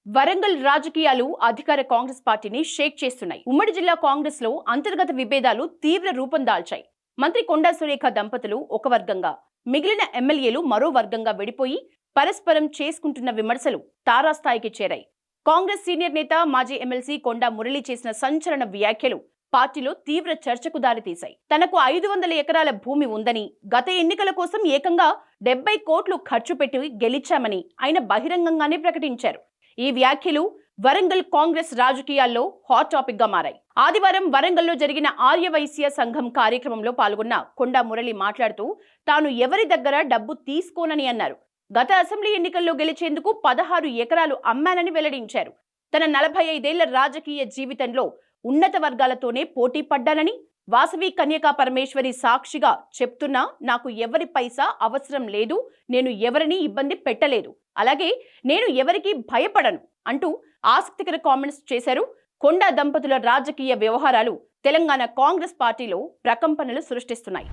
వరంగల్ రాజకీయాలు అధికార కాంగ్రెస్ పార్టీని షేక్ చేస్తున్నాయి. ఉమ్మడి జిల్లా కాంగ్రెస్ లో అంతర్గత విభేదాలు తీవ్ర రూపం దాల్చాయి. మంత్రి కొండా సురేఖ దంపతులు ఒక వర్గంగా, మిగిలిన ఎమ్మెల్యేలు మరో వర్గంగా విడిపోయి పరస్పరం చేసుకుంటున్న విమర్శలు తారాస్థాయికి చేరాయి. కాంగ్రెస్ సీనియర్ నేత మాజీ ఎమ్మెల్సీ కొండా మురళి చేసిన సంచలన వ్యాఖ్యలు పార్టీలో తీవ్ర చర్చకు దారితీశాయి. తనకు 500 ఎకరాల భూమి ఉందని, గత ఎన్నికల కోసం ఏకంగా 70 కోట్లు ఖర్చు పెట్టి గెలిచామని ఆయన బహిరంగంగానే ప్రకటించారు. ఈ వ్యాఖ్యలు వరంగల్ కాంగ్రెస్ రాజకీయాల్లో హాట్ టాపిక్ గా మారాయి. ఆదివారం వరంగల్లో జరిగిన ఆర్యవైశ్య సంఘం కార్యక్రమంలో పాల్గొన్న కొండా మురళి మాట్లాడుతూ తాను ఎవరి దగ్గర డబ్బు తీసుకోనని అన్నారు. గత అసెంబ్లీ ఎన్నికల్లో గెలిచేందుకు 16 ఎకరాలు అమ్మానని వెల్లడించారు. తన 45 ఏళ్ల రాజకీయ జీవితంలో ఉన్నత వర్గాలతోనే పోటీ పడ్డానని, వాసవి కన్యకా పరమేశ్వరి సాక్షిగా చెప్తున్నా నాకు ఎవరి పైసా అవసరం లేదు, నేను ఎవరిని ఇబ్బంది పెట్టలేదు, అలాగే నేను ఎవరికి భయపడను అంటూ ఆసక్తికర కామెంట్స్ చేశారు. కొండా దంపతుల రాజకీయ వ్యవహారాలు తెలంగాణ కాంగ్రెస్ పార్టీలో ప్రకంపనలు సృష్టిస్తున్నాయి.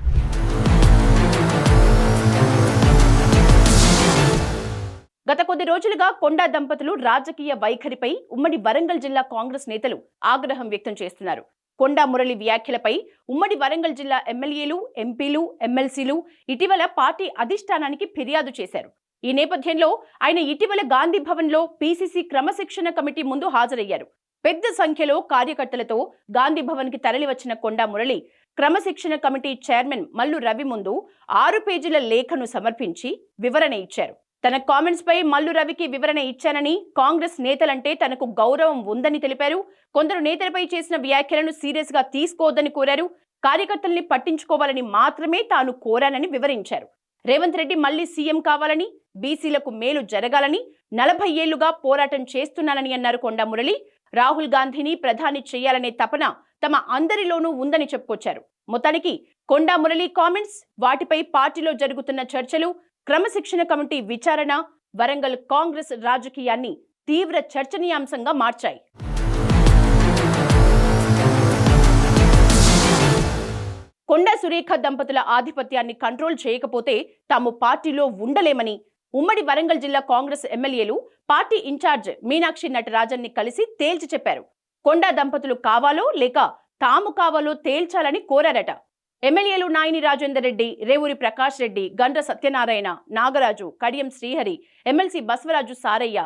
గత కొద్ది రోజులుగా కొండా దంపతులు రాజకీయ వైఖరిపై ఉమ్మడి వరంగల్ జిల్లా కాంగ్రెస్ నేతలు ఆగ్రహం వ్యక్తం చేస్తున్నారు. కొండా మురళి వ్యాఖ్యలపై ఉమ్మడి వరంగల్ జిల్లా ఎమ్మెల్యేలు, ఎంపీలు, ఎమ్మెల్సీలు ఇటీవల పార్టీ అధిష్టానానికి ఫిర్యాదు చేశారు. ఈ నేపథ్యంలో ఆయన ఇటీవల గాంధీ భవన్లో పీసీసీ క్రమశిక్షణ కమిటీ ముందు హాజరయ్యారు. పెద్ద సంఖ్యలో కార్యకర్తలతో గాంధీ భవన్ కి తరలివచ్చిన కొండా మురళి క్రమశిక్షణ కమిటీ చైర్మన్ మల్లు రవి ముందు 6 పేజీల లేఖను సమర్పించి వివరణ ఇచ్చారు. తన కామెంట్స్ పై మల్లు రవికి వివరణ ఇచ్చానని, కాంగ్రెస్ నేతలంటే తనకు గౌరవం ఉందని తెలిపారు. కొందరు నేతలపై చేసిన వ్యాఖ్యలను సీరియస్ గా తీసుకోవద్దని కోరారు. కార్యకర్తల్ని పట్టించుకోవాలని మాత్రమే తాను కోరానని వివరించారు. రేవంత్ రెడ్డి మళ్లీ సీఎం కావాలని, బీసీలకు మేలు జరగాలని 40 ఏళ్లుగా పోరాటం చేస్తున్నానని అన్నారు కొండా మురళి. రాహుల్ గాంధీని ప్రధాని చేయాలనే తపన తమ అందరిలోనూ ఉందని చెప్పుకొచ్చారు. మొత్తానికి కొండా మురళి కామెంట్స్, వాటిపై పార్టీలో జరుగుతున్న చర్చలు, క్రమశిక్షణ కమిటీ విచారణ వరంగల్ కాంగ్రెస్ రాజకీయాన్ని తీవ్ర చర్చనీయాంశంగా మార్చాయి. కొండా సురేఖ దంపతుల ఆధిపత్యాన్ని కంట్రోల్ చేయకపోతే తాము పార్టీలో ఉండలేమని ఉమ్మడి వరంగల్ జిల్లా కాంగ్రెస్ ఎమ్మెల్యేలు పార్టీ ఇన్ఛార్జ్ మీనాక్షి నటరాజన్ని కలిసి తేల్చి చెప్పారు. కొండా దంపతులు కావాలో లేక తాము కావాలో తేల్చాలని కోరారట. ఎమ్మెల్యేలు నాయిని రాజేందర్ రెడ్డి, రేవూరి ప్రకాష్ రెడ్డి, గండ్ర సత్యనారాయణ, నాగరాజు, కడియం శ్రీహరి, ఎమ్మెల్సీ బసవరాజు సారయ్య,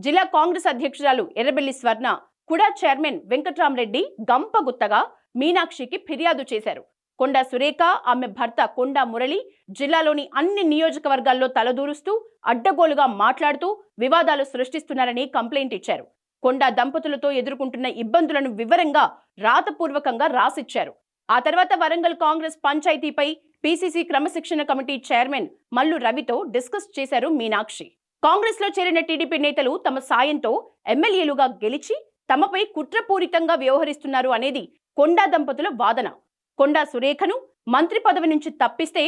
జిల్లా కాంగ్రెస్ అధ్యక్షురాలు ఎర్రబెల్లి స్వర్ణ, కుడా చైర్మన్ వెంకట్రామరెడ్డి గంపగుత్తగా మీనాక్షికి ఫిర్యాదు చేశారు. కొండా సురేఖ, ఆమె భర్త కొండా మురళి జిల్లాలోని అన్ని నియోజకవర్గాల్లో తలదూరుస్తూ, అడ్డగోలుగా మాట్లాడుతూ వివాదాలు సృష్టిస్తున్నారని కంప్లైంట్ ఇచ్చారు. కొండా దంపతులతో ఎదుర్కొంటున్న ఇబ్బందులను వివరంగా రాతపూర్వకంగా రాసిచ్చారు. ఆ తర్వాత వరంగల్ కాంగ్రెస్ పంచాయతీపై పీసీసీ క్రమశిక్షణ కమిటీ చైర్మన్ మల్లు రవితో డిస్కస్ చేశారు మీనాక్షి. కాంగ్రెస్ లో చేరిన టీడీపీ నేతలు తమ సాయంతో ఎమ్మెల్యేలుగా గెలిచి తమపై కుట్రపూరితంగా వ్యవహరిస్తున్నారు అనేది కొండా దంపతుల వాదన. కొండా సురేఖను మంత్రి పదవి నుంచి తప్పిస్తే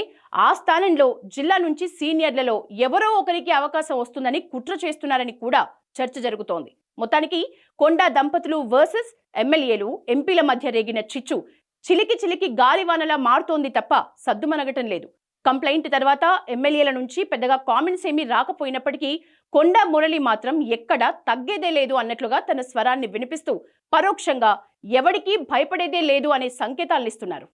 ఆ స్థానంలో జిల్లా నుంచి సీనియర్లలో ఎవరో ఒకరికి అవకాశం వస్తుందని కుట్ర చేస్తున్నారని కూడా చర్చ జరుగుతోంది. మొత్తానికి కొండా దంపతులు వర్సెస్ ఎమ్మెల్యేలు, ఎంపీల మధ్య రేగిన చిచ్చు చిలికి చిలికి గాలివానలా మారుతోంది తప్ప సద్దుమనగటం లేదు. కంప్లైంట్ తర్వాత ఎమ్మెల్యేల నుంచి పెద్దగా కామెంట్స్ ఏమీ రాకపోయినప్పటికీ కొండా మురళి మాత్రం ఎక్కడా తగ్గేదే లేదు అన్నట్లుగా తన స్వరాన్ని వినిపిస్తూ పరోక్షంగా ఎవడికి భయపడేదే లేదు అనే సంకేతాలనిస్తున్నారు.